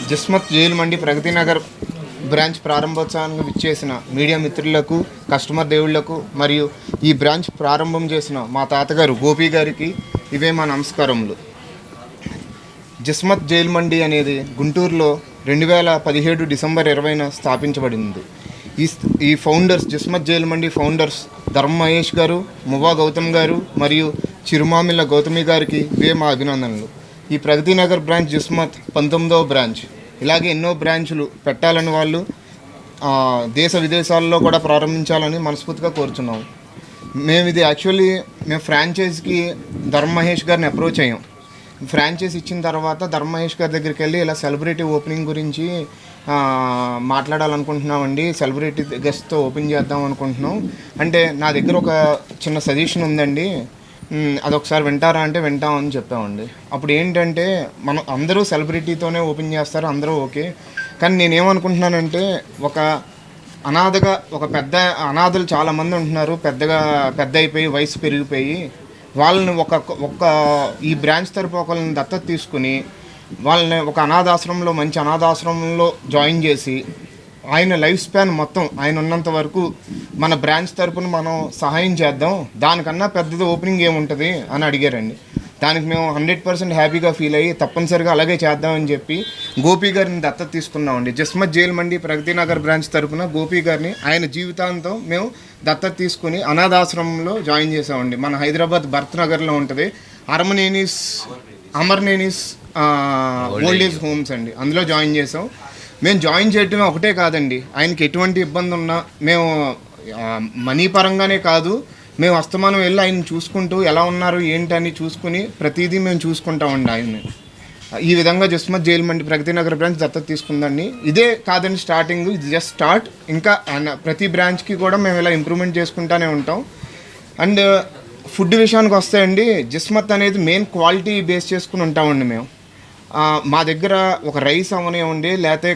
Jismat jail మండి Pragathi Nagar branch ప్రారంభోత్సవానికి విచ్చేసిన media మిత్రులకు, కస్టమర్ దేవుళ్లకు మరియు ఈ బ్రాంచ్ ప్రారంభం చేసిన మా తాతగారు గోపి గారికి ఇవే మా నమస్కారములు. జిస్మత్ జైలు మండి అనేది గుంటూరులో 2017 డిసెంబర్ 20న స్థాపించబడింది. ఈ ఫౌండర్స్, జిస్మత్ జైలు మండి ఫౌండర్స్ ధర్మ మహేష్ గారు, మువ్వా గౌతమ్ గారు మరియు చిరుమామిళ్ళ గౌతమి గారికి ఇవే మా అభినందనలు. ఈ ప్రగతినగర్ బ్రాంచ్ జిస్మత్ 19వ బ్రాంచ్. ఇలాగే ఎన్నో బ్రాంచులు పెట్టాలని వాళ్ళు దేశ విదేశాల్లో కూడా ప్రారంభించాలని మనస్ఫూర్తిగా కోరుచున్నాము. మేము ఫ్రాంచైజ్కి ధర్మ మహేష్ గారిని అప్రోచ్ అయ్యాం. ఫ్రాంచైజ్ ఇచ్చిన తర్వాత ధర్మ మహేష్ గారి దగ్గరికి వెళ్ళి ఇలా సెలబ్రిటీ ఓపెనింగ్ గురించి మాట్లాడాలనుకుంటున్నామండి, సెలబ్రిటీ గెస్ట్తో ఓపెన్ చేద్దాం అనుకుంటున్నాం అంటే నా దగ్గర ఒక చిన్న సజెషన్ ఉందండి, అదొకసారి వింటారా అంటే వింటామని చెప్పామండి. అప్పుడు ఏంటంటే మనం అందరూ సెలబ్రిటీతోనే ఓపెన్ చేస్తారు, అందరూ ఓకే. కానీ నేనేమనుకుంటున్నానంటే ఒక అనాథగా ఒక పెద్ద అనాథలు చాలామంది ఉంటున్నారు, పెద్ద అయిపోయి వయసు పెరిగిపోయి వాళ్ళని ఒక ఈ బ్రాంచ్ తరపు ఒకళ్ళని దత్తత తీసుకుని వాళ్ళని ఒక అనాథాశ్రమంలో, మంచి అనాథాశ్రమంలో జాయిన్ చేసి ఆయన లైఫ్ స్పాన్ మొత్తం ఆయన ఉన్నంత వరకు మన బ్రాంచ్ తరపున మనం సహాయం చేద్దాం, దానికన్నా పెద్దది ఓపెనింగ్ ఏముంటుంది అని అడిగారండి. దానికి మేము 100% హ్యాపీగా ఫీల్ అయ్యి తప్పనిసరిగా అలాగే చేద్దామని చెప్పి గోపి గారిని దత్తత తీసుకున్నామండి. జిస్మత్ జైలు మండి ప్రగతినగర్ బ్రాంచ్ తరపున గోపి గారిని ఆయన జీవితాంతం మేము దత్తత తీసుకుని అనాథాశ్రమంలో జాయిన్ చేసామండి. మన హైదరాబాద్ భరత్ నగర్లో ఉంటుంది అమర్నేనీస్ ఓల్డ్ ఏజ్ హోమ్స్ అండి, అందులో జాయిన్ చేసాం. మేము జాయిన్ చేయటమే ఒకటే కాదండి, ఆయనకి ఎటువంటి ఇబ్బంది ఉన్నా మేము మనీ పరంగానే కాదు, మేము అస్తమానం వెళ్ళి ఆయన చూసుకుంటూ ఎలా ఉన్నారు ఏంటని చూసుకుని ప్రతిదీ మేము చూసుకుంటామండి ఆయన్ని. ఈ విధంగా జిస్మత్ జైలు మండి ప్రగతినగర్ బ్రాంచ్ దత్తత తీసుకుందండి. ఇదే కాదండి స్టార్టింగ్, ఇది జస్ట్ స్టార్ట్. ఇంకా ప్రతి బ్రాంచ్కి కూడా మేము ఇలా ఇంప్రూవ్మెంట్ చేసుకుంటూనే ఉంటాం. అండ్ ఫుడ్ విషయానికి వస్తే అండి, జిస్మత్ అనేది మెయిన్ క్వాలిటీ బేస్ చేసుకుని ఉంటామండి మేము. మా దగ్గర ఒక రైస్ అవనివ్వండి, లేకపోతే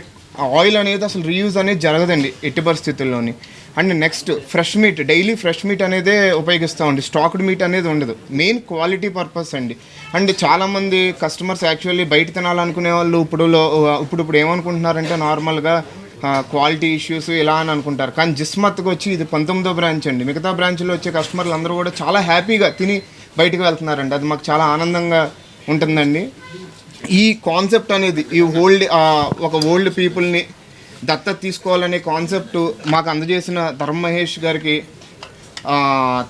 ఆయిల్ అనేది అసలు రీయూజ్ అనేది జరగదండి ఎట్టి పరిస్థితుల్లోని. And next fresh meat, daily fresh meat అనేదే ఉపయోగిస్తామండి, స్టాక్డ్ మీట్ అనేది ఉండదు. మెయిన్ క్వాలిటీ పర్పస్ అండి. అండ్ చాలామంది కస్టమర్స్ యాక్చువల్లీ బయట తినాలనుకునే వాళ్ళు ఇప్పుడు ఏమనుకుంటున్నారంటే నార్మల్గా క్వాలిటీ ఇష్యూస్ ఇలా అని అనుకుంటారు. కానీ జిస్మత్కి వచ్చి ఇది 19వ బ్రాంచ్ అండి. మిగతా బ్రాంచ్లో వచ్చే కస్టమర్లు అందరూ కూడా చాలా హ్యాపీగా తిని బయటకు వెళ్తున్నారండి. అది మాకు చాలా ఆనందంగా ఉంటుందండి. ఈ కాన్సెప్ట్ అనేది ఒక ఓల్డ్ పీపుల్ని దత్తత తీసుకోవాలనే కాన్సెప్ట్ మాకు అందజేసిన ధర్మ మహేష్ గారికి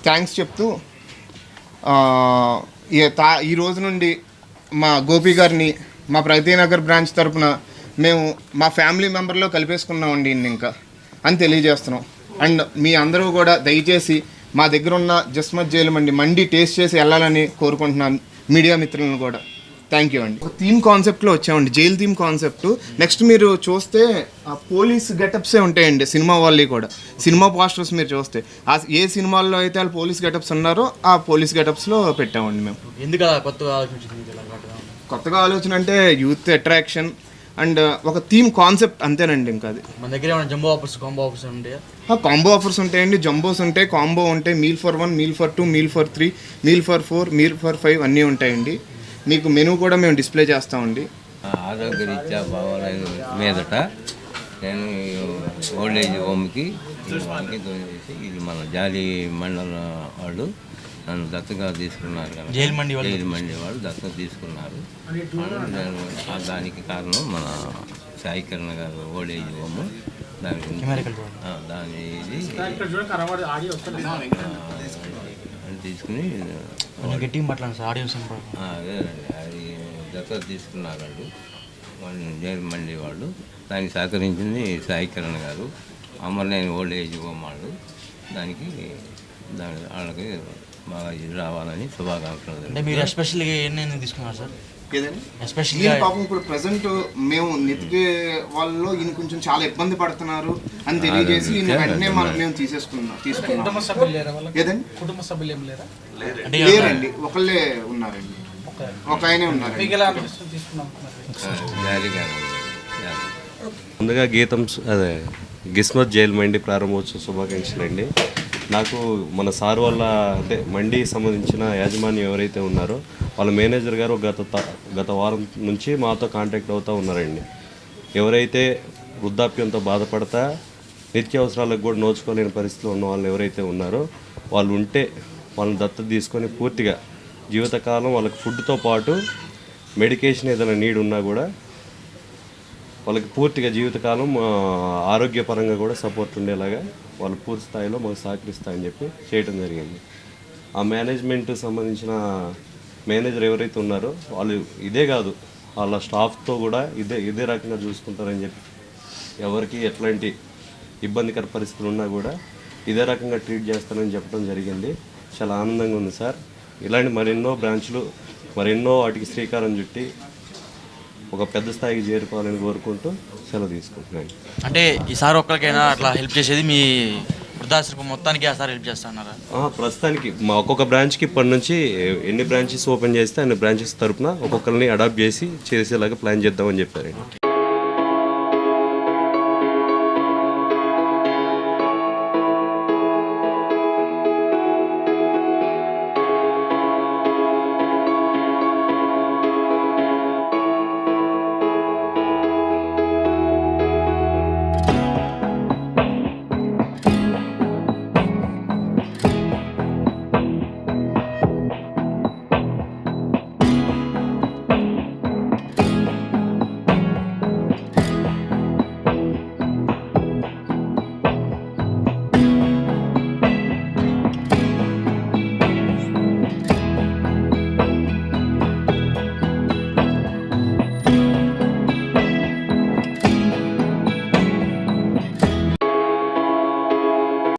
థ్యాంక్స్ చెప్తూ ఈ రోజు నుండి మా గోపి గారిని మా ప్రగతినగర్ బ్రాంచ్ తరపున మేము మా ఫ్యామిలీ మెంబర్లో కలిపేసుకున్నామండి ఇంకా అని తెలియజేస్తున్నాం. అండ్ మీ అందరూ కూడా దయచేసి మా దగ్గర ఉన్న జిస్మత్ జైలు మండి టేస్ట్ చేసి వెళ్ళాలని కోరుకుంటున్నాను, మీడియా మిత్రులను కూడా. థ్యాంక్ యూ అండి. ఒక థీమ్ కాన్సెప్ట్లో వచ్చామండి, జైలు థీమ్ కాన్సెప్ట్. నెక్స్ట్ మీరు చూస్తే పోలీస్ గెటప్సే ఉంటాయండి సినిమా వాళ్ళవి కూడా. సినిమా పోస్టర్స్ మీరు చూస్తే ఏ సినిమాల్లో అయితే వాళ్ళు పోలీస్ గెటప్స్ ఉన్నారో ఆ పోలీస్ గెటప్స్లో పెట్టామండి మేము. ఎందుకు కొత్తగా ఆలోచన అంటే యూత్ అట్రాక్షన్ అండ్ ఒక థీమ్ కాన్సెప్ట్ అంతేనండి. ఇంకా అది మన దగ్గర జంబో ఆఫర్స్, కాంబో ఆఫర్స్ ఉంటాయా? కాంబో ఆఫర్స్ ఉంటాయండి, జంబోస్ ఉంటాయి, కాంబో ఉంటాయి, meal for 1, meal for 2, meal for 3, meal for 4, meal for 5 అన్నీ ఉంటాయండి. మీకు మెనూ కూడా మేము డిస్ప్లే చేస్తామండి. ఆరోగ్యరీత్యా బాగోలేదు మీదట నేను ఓల్డ్ ఏజ్ హోమ్కి అంకితం చేసి, ఇది మన జాలి మండలం వాళ్ళు నన్ను దత్తగా తీసుకున్నారు కదా, జైలు మండి వాళ్ళు దత్తగా తీసుకున్నారు. దానికి కారణం మన సాయి కిరణ్ గారు ఓల్డ్ ఏజ్ హోమ్. దాని ఇది తీసుకుని గట్టిగా మాట్లాడండి సార్, ఆడియన్స్ అదేనండి, అది దత్తత తీసుకున్నారు వాళ్ళు జైలు మండి వాళ్ళు. దానికి సహకరించింది సాయి కిరణ్ గారు, అమర్నేని ఓల్డ్ ఏజ్ హోమ్ వాళ్ళు. వాళ్ళకి బాగా ఇది రావాలని శుభాకాంక్షలు. అంటే మీరు ఎస్పెషల్గా ఎన్ని తీసుకున్నారు సార్? ఎస్పెషల్లీ పాపం ఇప్పుడు ప్రజెంట్ మేము నెతికే వాళ్ళలో ఈయన కొంచెం చాలా ఇబ్బంది పడుతున్నారు అని తెలియజేసి వెంటనే మేము తీసుకున్నాం. ఏదండి కుటుంబ సభ్యులు ఏం లేరండి, ఒకళ్ళే ఉన్నారండి, ఒక ఆయనే ఉన్నారు. ముందుగా జిస్మత్ జైలు మండి ప్రారంభోత్సవ శుభాకాంక్షలు అండి. నాకు మన సార్ వాళ్ళ అంటే మండీకి సంబంధించిన యాజమాన్యం ఎవరైతే ఉన్నారో వాళ్ళ మేనేజర్ గారు గత వారం నుంచి మాతో కాంటాక్ట్ అవుతూ ఉన్నారండి. ఎవరైతే వృద్ధాప్యంతో బాధపడతా నిత్యావసరాలకు కూడా నోచుకోలేని పరిస్థితిలో ఉన్న వాళ్ళు ఎవరైతే ఉన్నారో వాళ్ళు ఉంటే వాళ్ళని దత్తత తీసుకొని పూర్తిగా జీవితకాలం వాళ్ళకి ఫుడ్తో పాటు మెడికేషన్ ఏదైనా నీడ్ ఉన్నా కూడా వాళ్ళకి పూర్తిగా జీవితకాలం ఆరోగ్యపరంగా కూడా సపోర్ట్ ఉండేలాగా వాళ్ళు పూర్తి స్థాయిలో మాకు సహకరిస్తాయని చెప్పి చేయడం జరిగింది. ఆ మేనేజ్మెంట్ సంబంధించిన మేనేజర్ ఎవరైతే ఉన్నారో వాళ్ళు ఇదే కాదు వాళ్ళ స్టాఫ్తో కూడా ఇదే రకంగా చూసుకుంటారని చెప్పి ఎవరికి ఎట్లాంటి ఇబ్బందికర పరిస్థితులు ఉన్నా కూడా ఇదే రకంగా ట్రీట్ చేస్తారని చెప్పడం జరిగింది. చాలా ఆనందంగా ఉంది సార్. ఇలాంటి మరెన్నో బ్రాంచ్లు మరెన్నో వాటికి శ్రీకారం చుట్టి ఒక పెద్ద స్థాయికి చేరుకోవాలని కోరుకుంటూ సెలవు తీసుకుంటున్నాను. అంటే ఈసారి ఒక్కరికైనా అట్లా హెల్ప్ చేసేది మీ వృద్ధాశ్రమం మొత్తానికి ఆ సార్ హెల్ప్ చేస్తున్నారా? ప్రస్తుతానికి మా ఒక్కొక్క బ్రాంచ్కి ఇప్పటి నుంచి ఎన్ని బ్రాంచెస్ ఓపెన్ చేస్తే అన్ని బ్రాంచెస్ తరపున ఒక్కొక్కరిని అడాప్ట్ చేసేలాగా ప్లాన్ చేద్దామని చెప్పారండి.